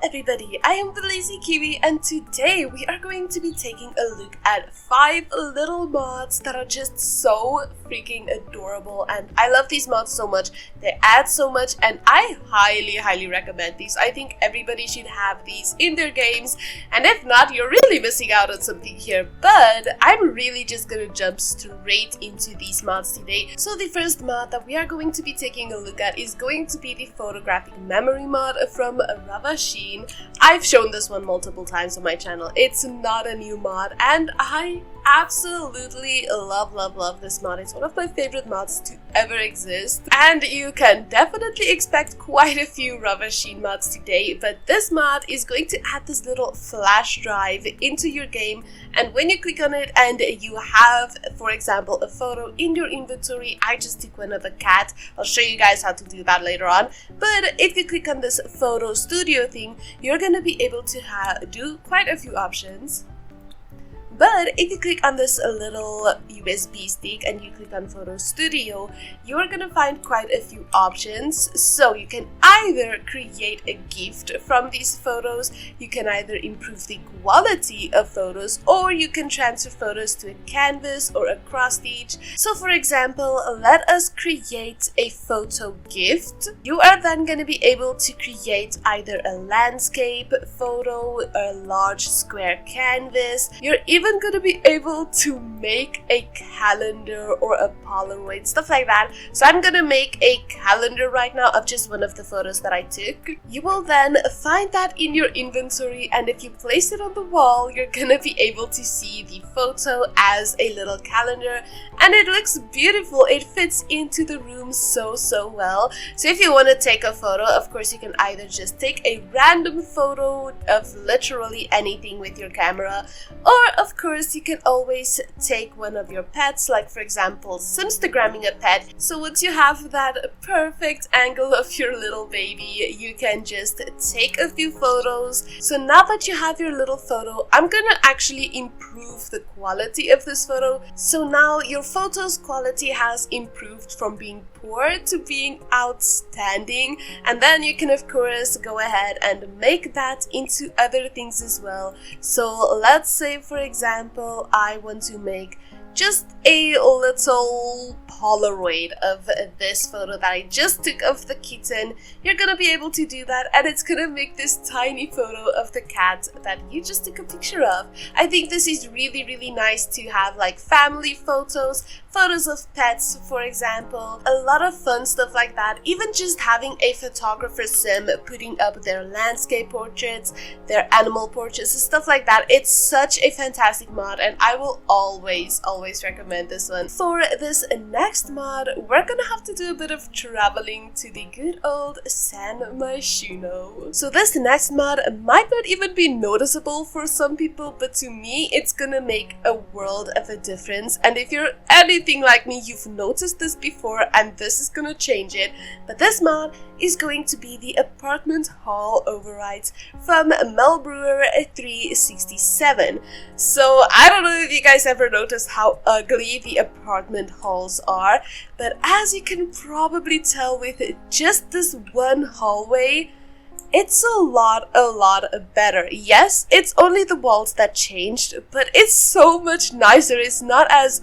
everybody, I am the Lazy Kiwi and today we are going to be taking a look at 5 little mods that are just so freaking adorable, and I love these mods so much. They add so much and I highly recommend these. I think everybody should have these in their games, and if not, you're really missing out on something here. But I'm really just gonna jump straight into these mods today. So the first mod that we are going to be taking a look at is going to be the photographic memory mod from Ravasheen. I've shown this one multiple times on my channel. It's not a new mod and I absolutely love this mod. It's one of my favorite mods to ever exist, and you can definitely expect quite a few Ravasheen mods today, but this mod is going to add this little flash drive into your game, and when you click on it and you have, for example, a photo in your inventory, I just took one of a cat. I'll show you guys how to do that later on, but if you click on this photo studio thing, you're gonna be able to do quite a few options. But if you click on this little USB stick and you click on Photo Studio, you're gonna find quite a few options. So you can either create a gift from these photos, you can either improve the quality of photos, or you can transfer photos to a canvas or a cross stitch. So for example, let us create a photo gift. You are then gonna be able to create either a landscape photo, a large square canvas. You're even going to be able to make a calendar or a Polaroid, stuff like that. So I'm gonna make a calendar right now of just one of the photos that I took. You will then find that in your inventory, and if you place it on the wall, you're gonna be able to see the photo as a little calendar, and it looks beautiful. It fits into the room so well. So if you want to take a photo, of course you can either just take a random photo of literally anything with your camera, or of course you can always take one of your pets, like for example Simstagramming a pet. So once you have that perfect angle of your little baby, you can just take a few photos. So now that you have your little photo, I'm gonna actually improve the quality of this photo. So now your photo's quality has improved from being poor to being outstanding, and then you can of course go ahead and make that into other things as well. So let's say for example I want to make just a little Polaroid of this photo that I just took of the kitten. You're gonna be able to do that, and it's gonna make this tiny photo of the cat that you just took a picture of. I think this is really nice to have, like family photos of pets, for example, a lot of fun stuff like that. Even just having a photographer sim putting up their landscape portraits, their animal portraits, stuff like that. It's such a fantastic mod, and I will always recommend this one. For this next mod, we're gonna have to do a bit of traveling to the good old San Myshuno. So this next mod might not even be noticeable for some people, but to me it's gonna make a world of a difference. And if you're anything like me, you've noticed this before, and this is gonna change it. But this mod is going to be the apartment hall overrides from Melbrewer 367. So I don't know if you guys ever noticed how ugly the apartment halls are, but as you can probably tell with just this one hallway, it's a lot better. Yes, it's only the walls that changed, but it's so much nicer. It's not as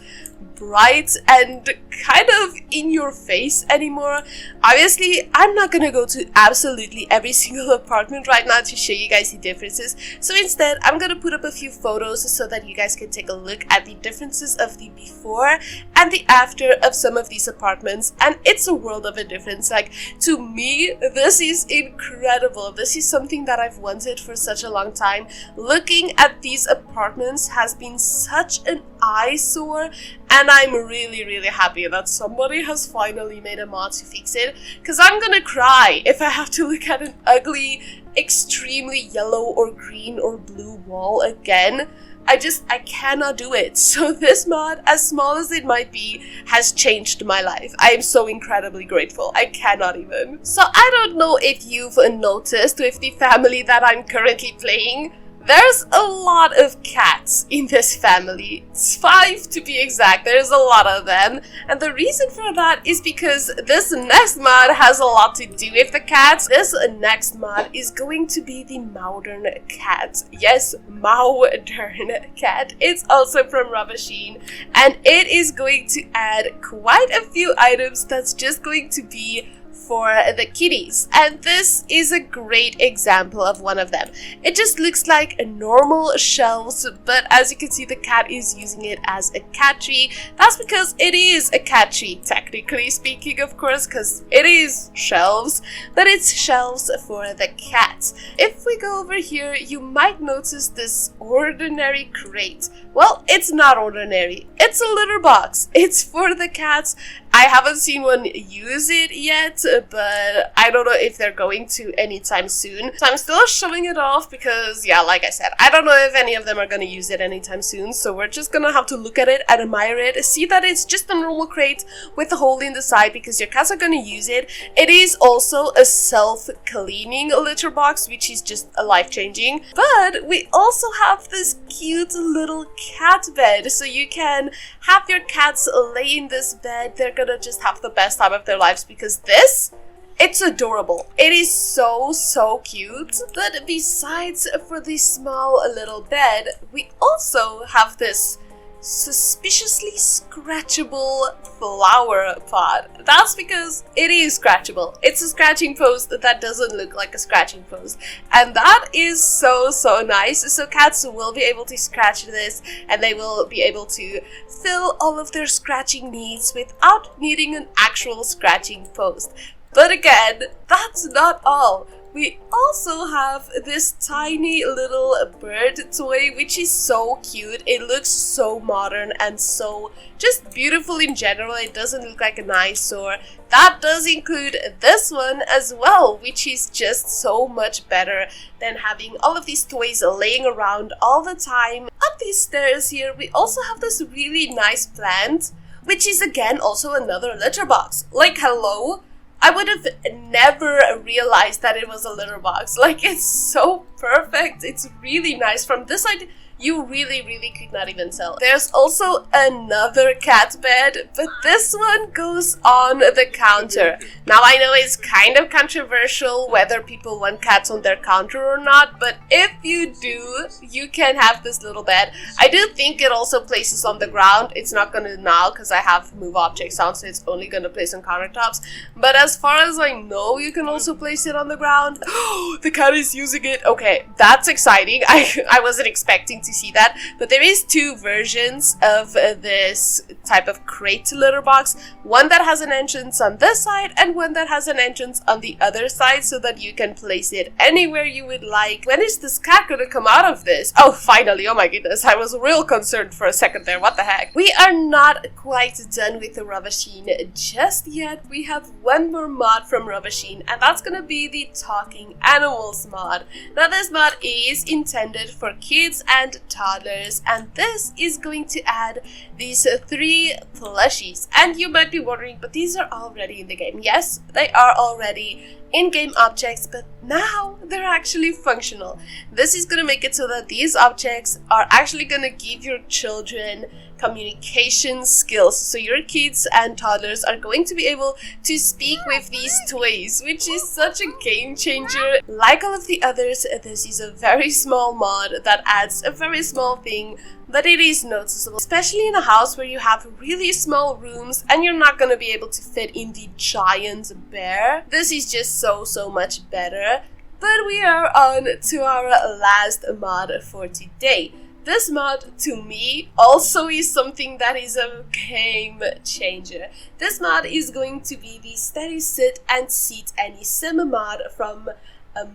bright and kind of in your face anymore. Obviously, I'm not gonna go to absolutely every single apartment right now to show you guys the differences. So instead, I'm gonna put up a few photos so that you guys can take a look at the differences of the before and the after of some of these apartments. And it's a world of a difference. Like, to me, this is incredible. This is something that I've wanted for such a long time. Looking at these apartments has been such an eyesore, and I'm really happy that somebody has finally made a mod to fix it, because I'm gonna cry if I have to look at an ugly, extremely yellow or green or blue wall again. I cannot do it. So this mod, as small as it might be, has changed my life. I am so incredibly grateful. I cannot even. So I don't know if you've noticed with the family that I'm currently playing, There's a lot of cats in this family. It's 5 to be exact. There's a lot of them. And the reason for that is because this next mod has a lot to do with the cats. This next mod is going to be the modern cat. Yes, modern cat. It's also from Ravasheen. And it is going to add quite a few items that's just going to be for the kitties, and this is a great example of one of them. It just looks like a normal shelves, but as you can see, the cat is using it as a cat tree. That's because it is a cat tree, technically speaking, of course, because it is shelves, but it's shelves for the cats. If we go over here, you might notice this ordinary crate. Well, it's not ordinary. It's a litter box. It's for the cats. I haven't seen one use it yet, but I don't know if they're going to anytime soon. So I'm still showing it off because, yeah, like I said, I don't know if any of them are going to use it anytime soon. So we're just going to have to look at it, admire it, see that it's just a normal crate with a hole in the side because your cats are going to use it. It is also a self-cleaning litter box, which is just life-changing. But we also have this cute little cat bed. So you can have your cats lay in this bed. They're gonna just have the best time of their lives because it's adorable. It is so cute. But besides for this small little bed, we also have this suspiciously scratchable flower pot. That's because it is scratchable. It's a scratching post that doesn't look like a scratching post, and that is so nice. So cats will be able to scratch this, and they will be able to fill all of their scratching needs without needing an actual scratching post. But again, that's not all. We also have this tiny little bird toy, which is so cute. It looks so modern and so just beautiful in general. It doesn't look like an eyesore. That does include this one as well, which is just so much better than having all of these toys laying around all the time. Up these stairs here, we also have this really nice plant, which is again also another litter box. Like, hello? I would have never realized that it was a litter box. Like, it's so perfect. It's really nice. From this side, you really could not even tell. There's also another cat bed, but this one goes on the counter. Now, I know it's kind of controversial whether people want cats on their counter or not, but if you do, you can have this little bed. I do think it also places on the ground. It's not going to now because I have move objects on, so it's only going to place on countertops. But as far as I know, you can also place it on the ground. The cat is using it. Okay, that's exciting. I wasn't expecting to see that, but there is 2 versions of this type of crate litter box. One that has an entrance on this side and one that has an entrance on the other side, so that you can place it anywhere you would like. When is this cat gonna come out of this? Oh, finally. Oh my goodness, I was real concerned for a second there. What the heck? We are not quite done with the Ravasheen just yet. We have one more mod from Ravasheen, and that's gonna be the Talking Animals mod. Now, this mod is intended for kids and toddlers, and this is going to add these 3 plushies. And you might be wondering, but these are already in the game. Yes, they are already in-game objects, but now they're actually functional. This is going to make it so that these objects are actually going to give your children communication skills. So your kids and toddlers are going to be able to speak with these toys, which is such a game changer. Like all of the others, this is a very small mod that adds a very small thing, but it is noticeable, especially in a house where you have really small rooms and you're not going to be able to fit in the giant bear. This is just so much better. But we are on to our last mod for today. This mod, to me, also is something that is a game changer. This mod is going to be the Steady Sit and Seat Any Sim mod from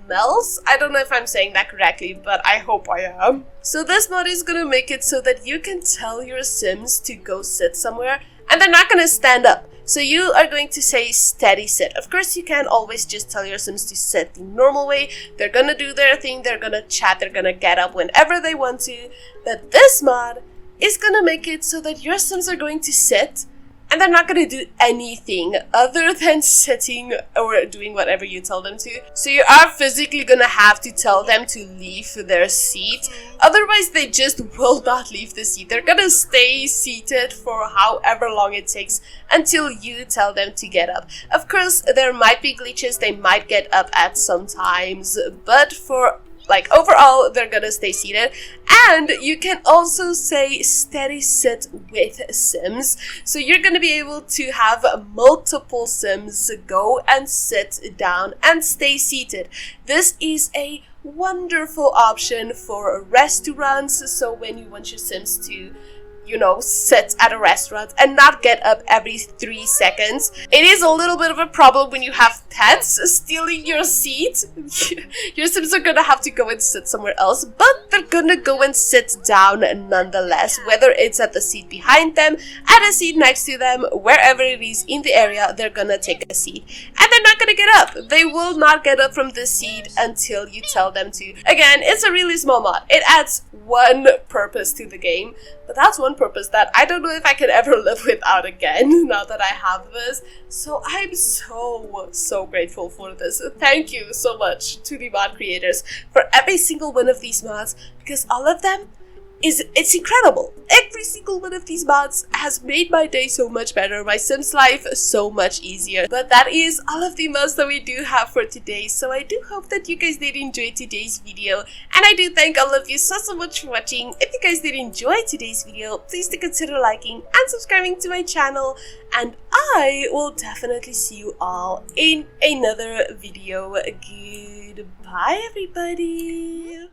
Mel's. I don't know if I'm saying that correctly, but I hope I am. So this mod is going to make it so that you can tell your Sims to go sit somewhere, and they're not going to stand up. So you are going to say steady sit. Of course, you can always just tell your Sims to sit the normal way. They're gonna do their thing, they're gonna chat, they're gonna get up whenever they want to. But this mod is gonna make it so that your Sims are going to sit and they're not going to do anything other than sitting or doing whatever you tell them to. So you are physically going to have to tell them to leave their seat. Otherwise, they just will not leave the seat. They're going to stay seated for however long it takes until you tell them to get up. Of course, there might be glitches. They might get up at some times, but for overall, they're gonna stay seated. And you can also say steady sit with Sims. So you're gonna be able to have multiple Sims go and sit down and stay seated. This is a wonderful option for restaurants. So when you want your Sims to sit at a restaurant and not get up every 3 seconds. It is a little bit of a problem when you have pets stealing your seat. Your Sims are gonna have to go and sit somewhere else, but they're gonna go and sit down nonetheless, whether it's at the seat behind them, at a seat next to them, wherever it is in the area, they're gonna take a seat. And they're not gonna get up. They will not get up from the seat until you tell them to. Again, it's a really small mod. It adds one purpose to the game, but that's one purpose that I don't know if I can ever live without again now that I have this. So I'm so grateful for this. Thank you so much to the mod creators for every single one of these mods, because all of them it's incredible. Every single one of these mods has made my day so much better, my Sims life so much easier. But that is all of the mods that we do have for today. So I do hope that you guys did enjoy today's video, and I do thank all of you so much for watching. If you guys did enjoy today's video, please do consider liking and subscribing to my channel, and I will definitely see you all in another video. Goodbye, everybody.